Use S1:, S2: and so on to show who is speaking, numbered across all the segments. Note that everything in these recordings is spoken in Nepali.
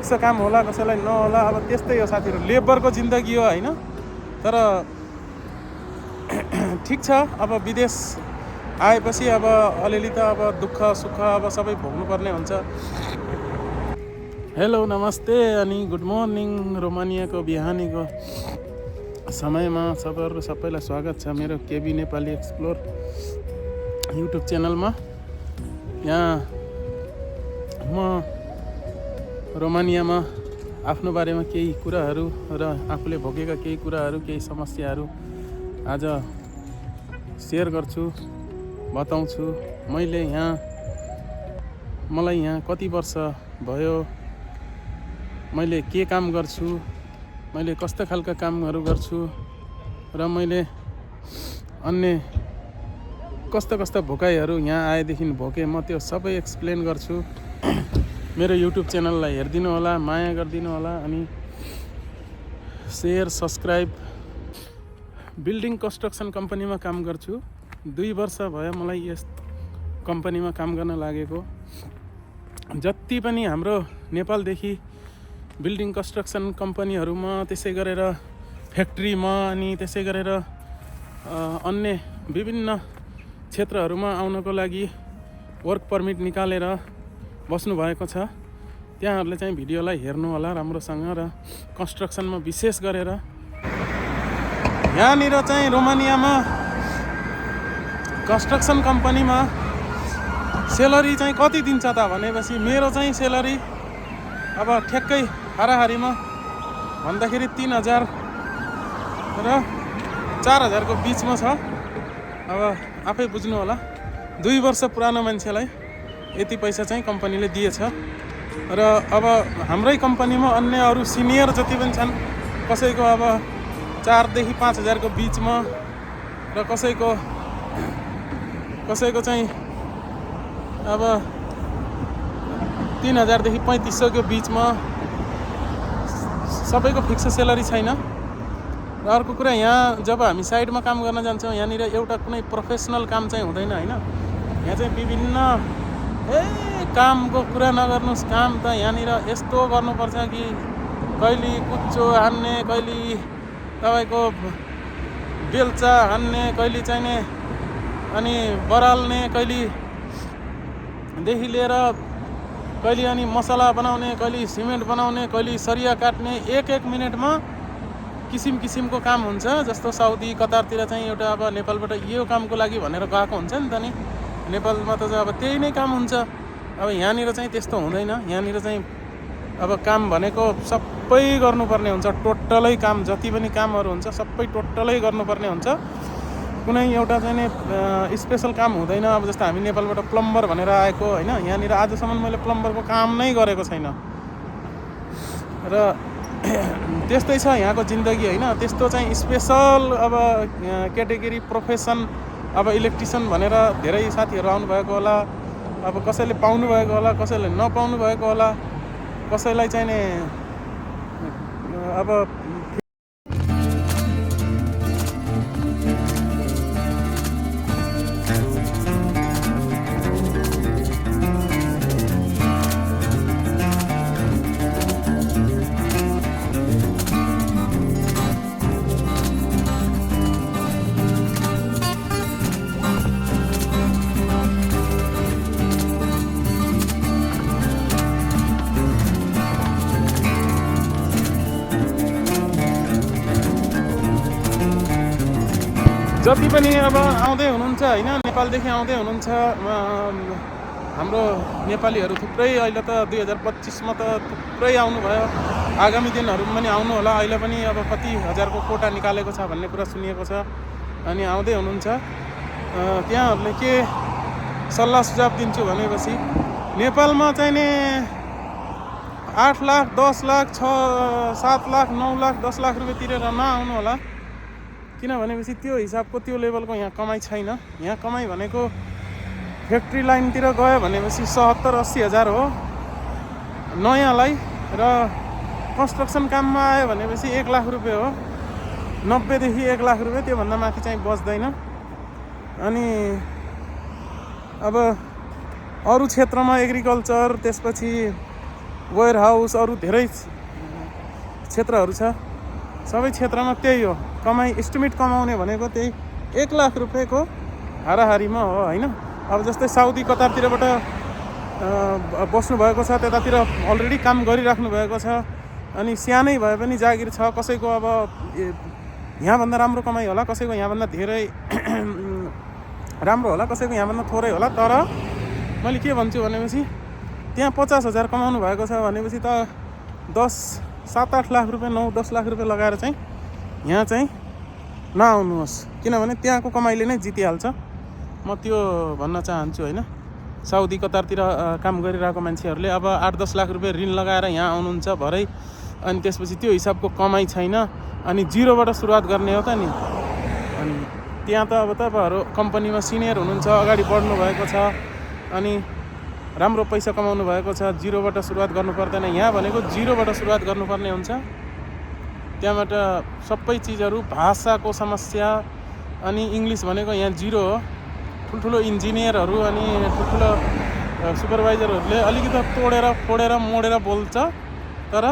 S1: फिक्स काम होला कसैलाई नहोला। अब त्यस्तै हो साथीहरू, लेबरको जिन्दगी हो होइन। तर ठिक छ, अब विदेश आएपछि अब अलिअलि त अब दुःख सुख अब सबै भोग्नुपर्ने हुन्छ। हेलो नमस्ते अनि गुड मर्निङ। रोमानियाको बिहानीको समयमा सबैलाई स्वागत छ मेरो केबी नेपाली एक्सप्लोर युट्युब च्यानलमा। यहाँ म रोमानियामा आफ्नो बारेमा केही कुराहरू र आफूले भोगेका केही कुराहरू, केही समस्याहरू आज सेयर गर्छु, बताउँछु। मलाई यहाँ कति वर्ष भयो, मैले के काम गर्छु, मैले कस्तो खालका कामहरू गर्छु र मैले अन्य कस्ता भोकाइहरू यहाँ आएदेखि भोगेँ, म त्यो सबै एक्सप्लेन गर्छु। मेरो युट्युब च्यानललाई हेरिदिनु होला, माया गरिदिनु होला अनि सेयर सब्सक्राइब। बिल्डिङ कन्स्ट्रक्सन कम्पनीमा काम गर्छु। 2 वर्ष भयो मलाई यस कम्पनीमा काम गर्न लागेको। जति पनि हाम्रो नेपालदेखि बिल्डिङ कन्स्ट्रक्सन कम्पनीहरूमा, त्यसै गरेर फ्याक्ट्रीमा अनि त्यसै गरेर अन्य विभिन्न क्षेत्रहरूमा आउनको लागि वर्क परमिट निकालेर बस्नुभएको छ। त्यहाँहरूले चाहिँ भिडियोलाई हेर्नु होला राम्रोसँग। र कन्स्ट्रक्सनमा विशेष गरेर यहाँनिर चाहिँ रोमानियामा कन्स्ट्रक्सन कम्पनीमा सेलरी चाहिँ कति दिन्छ त भनेपछि, मेरो चाहिँ सेलरी अब ठ्याक्कै हाराहारीमा भन्दाखेरि 3,000 र 4,000 को बिचमा छ। अब आफै बुझ्नु होला, 2 वर्ष पुरानो मान्छेलाई यति पैसा चाहिँ कम्पनीले दिएछ। र अब हाम्रै कम्पनीमा अन्य अरू सिनियर जति पनि छन्, कसैको अब 4,000 देखि 5,000 को बिचमा र कसैको चाहिँ अब 3,000 देखि 3,500 को बिचमा, सबैको फिक्स सेलरी छैन। र अर्को कुरा, यहाँ जब हामी साइडमा काम गर्न जान्छौँ, यहाँनिर एउटा कुनै प्रोफेसनल काम चाहिँ हुँदैन होइन। यहाँ चाहिँ विभिन्न कामको कुरा नगर्नुहोस्, काम त यहाँनिर यस्तो गर्नुपर्छ कि कहिले कुच्चो हान्ने, कहिले तपाईँको बेल्चा हान्ने, कहिले चाहिने अनि बराल्ने, कहिलेदेखि लिएर कहिले अनि मसला बनाउने, कहिले सिमेन्ट बनाउने, कहिले सरिया काट्ने, एक मिनटमा किसिमको काम हुन्छ। जस्तो साउदी कतारतिर चाहिँ एउटा अब नेपालबाट यो कामको लागि भनेर गएको हुन्छ नि त नि, नेपालमा त अब त्यही नै काम हुन्छ। अब यहाँनिर चाहिँ त्यस्तो हुँदैन। यहाँनिर चाहिँ अब काम भनेको सबै गर्नुपर्ने हुन्छ, टोटलै काम, जति पनि कामहरू हुन्छ सबै टोटलै गर्नुपर्ने हुन्छ। कुनै एउटा चाहिँ स्पेसल काम हुँदैन। अब जस्तो हामी नेपालबाट प्लम्बर भनेर आएको होइन, यहाँनिर आजसम्म मैले प्लम्बरको काम नै गरेको छैन। र त्यस्तै छ यहाँको जिन्दगी होइन। त्यस्तो चाहिँ स्पेसल अब क्याटेगोरी प्रोफेसन, अब इलेक्ट्रिसियन भनेर धेरै साथीहरू आउनुभएको होला। अब कसैले पाउनु भएको होला, कसैले नपाउनु भएको होला, कसैलाई चाहिँ अब जति पनि अब आउँदै हुनुहुन्छ होइन, नेपालदेखि आउँदै हुनुहुन्छ, हाम्रो नेपालीहरू थुप्रै अहिले त 2025मा त थुप्रै आउनुभयो। आगामी दिनहरूमा पनि आउनु होला। अहिले पनि अब कति हजारको कोटा निकालेको छ भन्ने कुरा सुनिएको छ अनि आउँदै हुनुहुन्छ। त्यहाँहरूले के सल्लाह सुझाव दिन्छु भनेपछि, नेपालमा चाहिँ नि 8 लाख 10 लाख 6 7 लाख 9 लाख 10 लाख रुपियाँ तिरेर नआउनु होला। किनभनेपछि त्यो हिसाबको त्यो लेभलको यहाँ कमाइ छैन। यहाँ कमाइ भनेको फ्याक्ट्री लाइनतिर गयो भनेपछि 70-80 हजार हो नयाँलाई, र कन्स्ट्रक्सन काममा आयो भनेपछि 1 लाख रुपियाँ हो। 90 देखि 1 लाख रुपियाँ, त्योभन्दा माथि चाहिँ बच्दैन। अनि अब अरू क्षेत्रमा एग्रिकल्चर, त्यसपछि वेयर हाउस अरू धेरै क्षेत्रहरू छ। सबै क्षेत्रमा त्यही हो कमाइ। एस्टिमेट कमाउने भनेको त्यही 1 लाख रुपियाँको हाराहारीमा हो होइन। अब जस्तै साउदी कतारतिरबाट बस्नुभएको छ, त्यतातिर अलरेडी काम गरिराख्नु भएको छ, अनि सानै भए पनि जागिर छ। कसैको अब यहाँभन्दा राम्रो कमाइ होला, कसैको यहाँभन्दा धेरै राम्रो होला, कसैको यहाँभन्दा थोरै होला। तर मैले के भन्छु भनेपछि त्यहाँ 50,000 कमाउनु भएको छ भनेपछि त 7-8 लाख रुपियाँ 9-10 लाख रुपियाँ लगाएर चाहिँ यहाँ चाहिँ नआउनुहोस्, किनभने त्यहाँको कमाइले नै जितिहाल्छ। म त्यो भन्न चाहन्छु होइन। साउदी कतारतिर काम गरिरहेको मान्छेहरूले अब 8-10 लाख रुपियाँ ऋण लगाएर यहाँ आउनुहुन्छ भरै, अनि त्यसपछि त्यो हिसाबको कमाइ छैन, अनि जिरोबाट सुरुवात गर्ने हो त नि। अनि त्यहाँ त अब तपाईँहरू कम्पनीमा सिनियर हुनुहुन्छ, अगाडि बढ्नु भएको छ, अनि राम्रो पैसा कमाउनु भएको छ, जिरोबाट सुरुवात गर्नु पर्दैन। यहाँ भनेको जिरोबाट सुरुवात गर्नुपर्ने हुन्छ। त्यहाँबाट सबै चिजहरू, भाषाको समस्या, अनि इङ्ग्लिस भनेको यहाँ जिरो हो। ठुल्ठुलो इन्जिनियरहरू अनि ठुल्ठुलो सुपरभाइजरहरूले अलिकति तोडेर फोडेर मोडेर बोल्छ, तर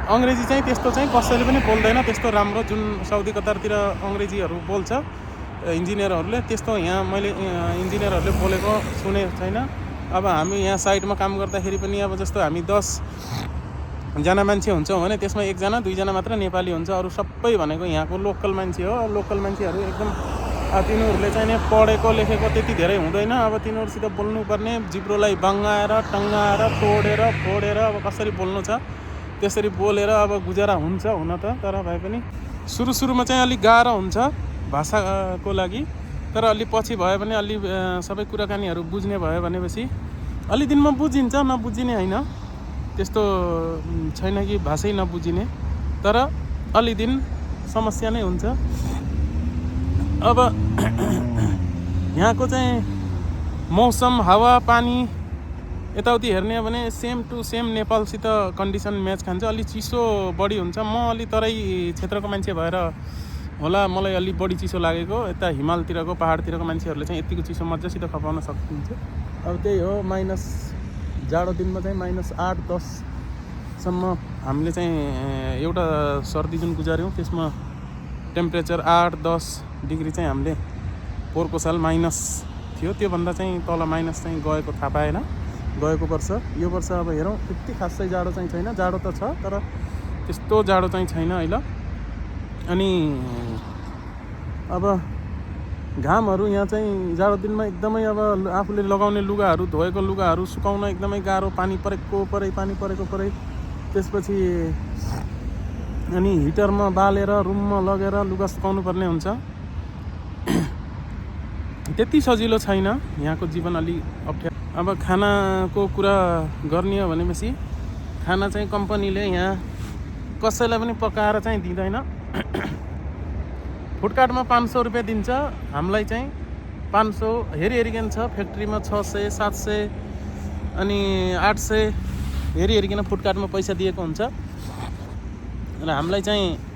S1: अङ्ग्रेजी चाहिँ त्यस्तो चाहिँ कसैले पनि बोल्दैन त्यस्तो राम्रो। जुन साउदी कतारतिर अङ्ग्रेजीहरू बोल्छ इन्जिनियरहरूले, त्यस्तो यहाँ मैले इन्जिनियरहरूले बोलेको सुनेको छैन। अब हामी यहाँ साइडमा काम गर्दाखेरि पनि अब जस्तो हामी 10जना मान्छे हुन्छौँ भने त्यसमा 1-2जना मात्र नेपाली हुन्छ, अरू सबै भनेको यहाँको लोकल मान्छे हो। लोकल मान्छेहरू एकदम तिनीहरूले चाहिँ नि पढेको लेखेको त्यति धेरै हुँदैन। अब तिनीहरूसित बोल्नुपर्ने जिब्रोलाई बङ्गाएर टङ्गाएर तोडेर फोडेर अब कसरी बोल्नु छ त्यसरी बोलेर अब गुजारा हुन्छ हुन त। तर भए पनि सुरुमा चाहिँ अलिक गाह्रो हुन्छ भाषाको लागि, तर अलि पछि भयो भने अलि सबै कुराकानीहरू बुझ्ने भयो भनेपछि अलि दिनमा बुझिन्छ। नबुझिने होइन, त्यस्तो छैन कि भाषै नबुझिने, तर अलि दिन समस्या नै हुन्छ। अब यहाँको चाहिँ मौसम, हावा पानी यताउति हेर्ने हो भने सेम टु सेम नेपालसित कन्डिसन म्याच खान्छ। अलि चिसो बढी हुन्छ। म अलि तराई क्षेत्रको मान्छे भएर होला मलाई अलि बढी चिसो लागेको। यता हिमालतिरको पहाडतिरको मान्छेहरूले चाहिँ यतिको चिसो मजासित खपाउन सकिन्छ। अब त्यही हो, माइनस जाडो दिनमा चाहिँ -8-10 सम्म हामीले चाहिँ एउटा सर्दी जुन गुजार्यौँ त्यसमा टेम्परेचर 8-10 डिग्री चाहिँ हामीले पोहोरको साल माइनस थियो। त्योभन्दा चाहिँ तल माइनस चाहिँ गएको थाहा पाएन गएको वर्ष। यो वर्ष अब हेरौँ, त्यति खासै जाडो चाहिँ छैन। जाडो त छ तर त्यस्तो जाडो चाहिँ छैन अहिले। अनि अब घामहरू यहाँ चाहिँ जाडो दिनमा एकदमै अब आफूले लगाउने लुगाहरू, धोएको लुगाहरू सुकाउन एकदमै गाह्रो। पानी परेको परै त्यसपछि अनि हिटरमा बालेर रुममा लगेर लुगा सुकाउनु पर्ने हुन्छ। त्यति सजिलो छैन यहाँको जीवन, अलि अप्ठ्यारो। अब खानाको कुरा गर्ने हो भनेपछि खाना चाहिँ कम्पनीले यहाँ कसैलाई पनि पकाएर चाहिँ दिँदैन। फुडकार्टमा 500 रुपियाँ दिन्छ, हामीलाई चाहिँ 500 हेरिकन छ। फ्याक्ट्रीमा 600, 700 अनि 800 हेरिकन फुडकार्टमा पैसा दिएको हुन्छ, र हामीलाई चाहिँ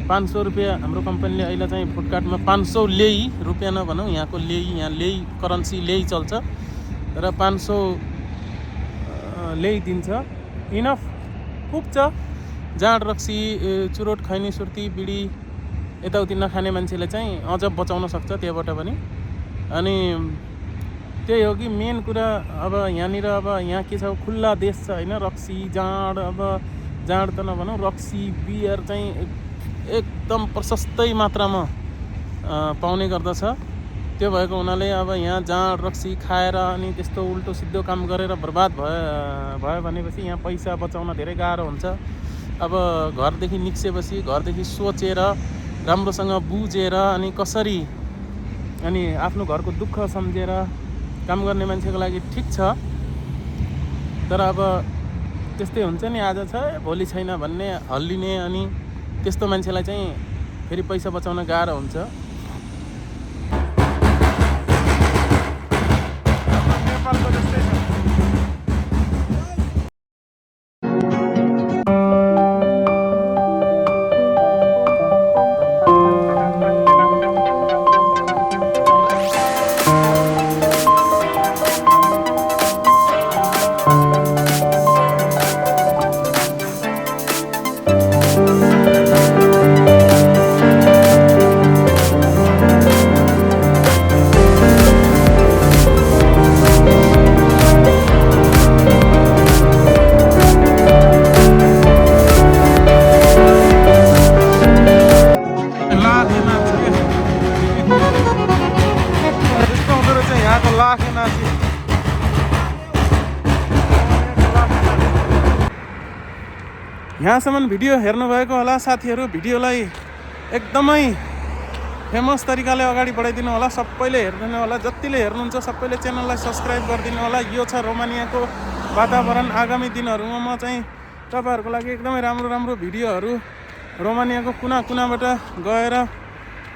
S1: 500 रुपियाँ हाम्रो कम्पनीले अहिले चाहिँ फुडकार्टमा 500 लेई, रुपियाँ नभनौँ, यहाँको लेई, यहाँ लेई करेन्सी लेई चल्छ, र 500 लेई दिन्छ। इनफ पुग्छ। जाँड रक्सी चुरोट खैनी सुर्ती बिडी यताउति नखाने मान्छेले चाहिँ अझ बचाउन सक्छ त्यहाँबाट पनि। अनि त्यही हो कि मेन कुरा। अब यहाँनिर अब यहाँ के छ, खुल्ला देश छ होइन। रक्सी जाँड, अब जाँड त नभनौँ, रक्सी बियर चाहिँ एकदम प्रशस्तै मात्रामा पाउने गर्दछ। त्यो भएको हुनाले अब यहाँ जाँड रक्सी खाएर अनि त्यस्तो उल्टो सिद्धो काम गरेर बर्बाद भयो भनेपछि यहाँ पैसा बचाउन धेरै गाह्रो हुन्छ। अब घरदेखि निस्केपछि घरदेखि सोचेर राम्रोसँग बुझेर अनि कसरी अनि आफ्नो घरको दुःख सम्झेर काम गर्ने मान्छेको लागि ठिक छ। तर अब त्यस्तै हुन्छ नि, आज छ भोलि छैन भन्ने हल्लिने, अनि त्यस्तो मान्छेलाई चाहिँ फेरि पैसा बचाउन गाह्रो हुन्छ। नेपालको जस्तै छ। रोमानियाको लाखे नाची। यहाँसम्म भिडियो हेर्नुभएको होला साथीहरू। भिडियोलाई एकदमै फेमस तरिकाले अगाडि बढाइदिनु होला। सबैले हेरिदिनु होला, जतिले हेर्नुहुन्छ सबैले च्यानललाई सब्सक्राइब गरिदिनु होला। यो छ रोमानियाको वातावरण। आगामी दिनहरूमा म चाहिँ तपाईँहरूको लागि एकदमै राम्रो राम्रो भिडियोहरू रोमानियाको कुना कुनाबाट गएर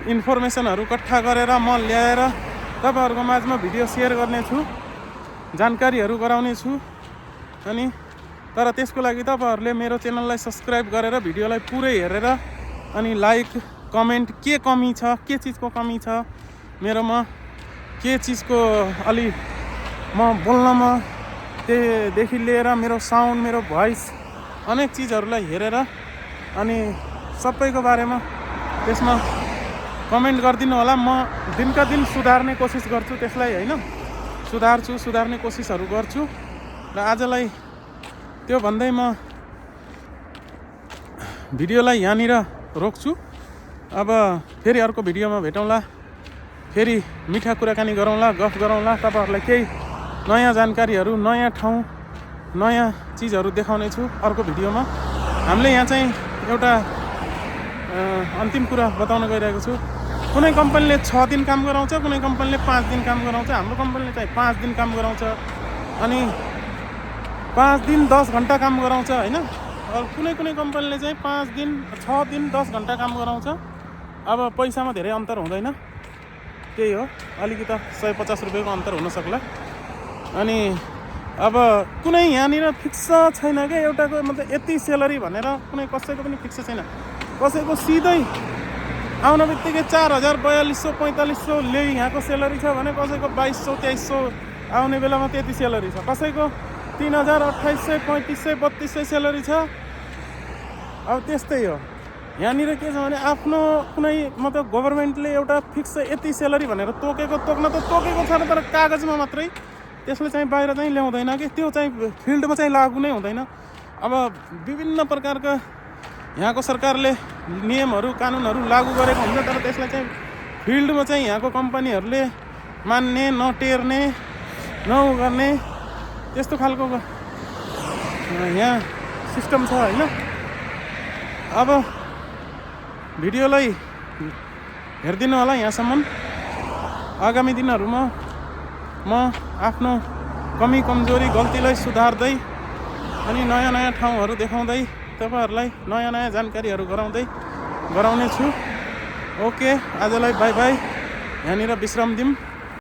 S1: इन्फर्मेसनहरू इकट्ठा गरेर म ल्याएर तपाईँहरूको माझमा भिडियो सेयर गर्नेछु, जानकारीहरू गराउनेछु। अनि तर त्यसको लागि तपाईँहरूले मेरो च्यानललाई सब्सक्राइब गरेर भिडियोलाई पुरै हेरेर अनि लाइक कमेन्ट के कमी छ, के चिजको कमी छ मेरोमा, के चिजको अलि म बोल्नमा त्योदेखि लिएर मेरो साउन्ड, मेरो भोइस, अनेक चिजहरूलाई हेरेर अनि सबैको बारेमा त्यसमा कमेन्ट गरिदिनु होला। म दिनका दिन सुधार्ने कोसिस गर्छु, त्यसलाई होइन सुधार्ने कोसिसहरू गर्छु। र आजलाई त्यो भन्दै म भिडियोलाई यहाँनिर रोक्छु। अब फेरि अर्को भिडियोमा भेटौँला, फेरि मिठा कुराकानी गरौँला, गफ गरौँला। तपाईँहरूलाई केही नयाँ जानकारीहरू, नयाँ ठाउँ, नयाँ चिजहरू देखाउने छु अर्को भिडियोमा। हामीले यहाँ चाहिँ एउटा अन्तिम कुरा बताउन गइरहेको छु। कुनै कम्पनीले 6 दिन काम गराउँछ, कुनै कम्पनीले 5 दिन काम गराउँछ। हाम्रो कम्पनीले चाहिँ 5 दिन काम गराउँछ अनि 5 दिन 10 घन्टा काम गराउँछ होइन। कुनै कुनै कम्पनीले चाहिँ 5 दिन 6 दिन 10 घन्टा काम गराउँछ। अब पैसामा धेरै अन्तर हुँदैन, त्यही हो, अलिकति 150 रुपियाँको अन्तर हुनसक्ला। अनि अब कुनै यहाँनिर फिक्स छैन क्या एउटाको, मतलब यति सेलरी भनेर कुनै कसैको पनि फिक्स छैन। कसैको सिधै आउन बित्तिकै 4000, 4200, 4500 ल्याइ यहाँको सेलरी छ भने कसैको 2200, 2300 आउने बेलामा त्यति सेलरी छ। कसैको 3000, 2800, 3500, 3200 सेलरी छ। अब त्यस्तै हो यहाँनिर। के छ भने आफ्नो कुनै मतलब गभर्मेन्टले एउटा फिक्स यति सेलरी भनेर तोक्न त तोकेको छ, तर कागजमा मात्रै, त्यसले चाहिँ बाहिर चाहिँ ल्याउँदैन कि, त्यो चाहिँ फिल्डमा चाहिँ लागु नै हुँदैन। अब विभिन्न प्रकारका यहाँको सरकारले नियमहरू, कानुनहरू लागु गरेको हुन्छ, तर त्यसलाई चाहिँ फिल्डमा चाहिँ यहाँको कम्पनीहरूले मान्ने, नटेर्ने, नगर्ने, त्यस्तो खालको यहाँ सिस्टम छ होइन। अब भिडियोलाई हेरिदिनु होला यहाँसम्म। आगामी दिनहरूमा म आफ्नो कमी कमजोरी गल्तीलाई सुधार्दै अनि नयाँ नयाँ ठाउँहरू देखाउँदै तपाईँहरूलाई नयाँ नयाँ जानकारीहरू गराउने छु। ओके, आजलाई बाई बाई, यहाँनिर विश्राम दिउँ।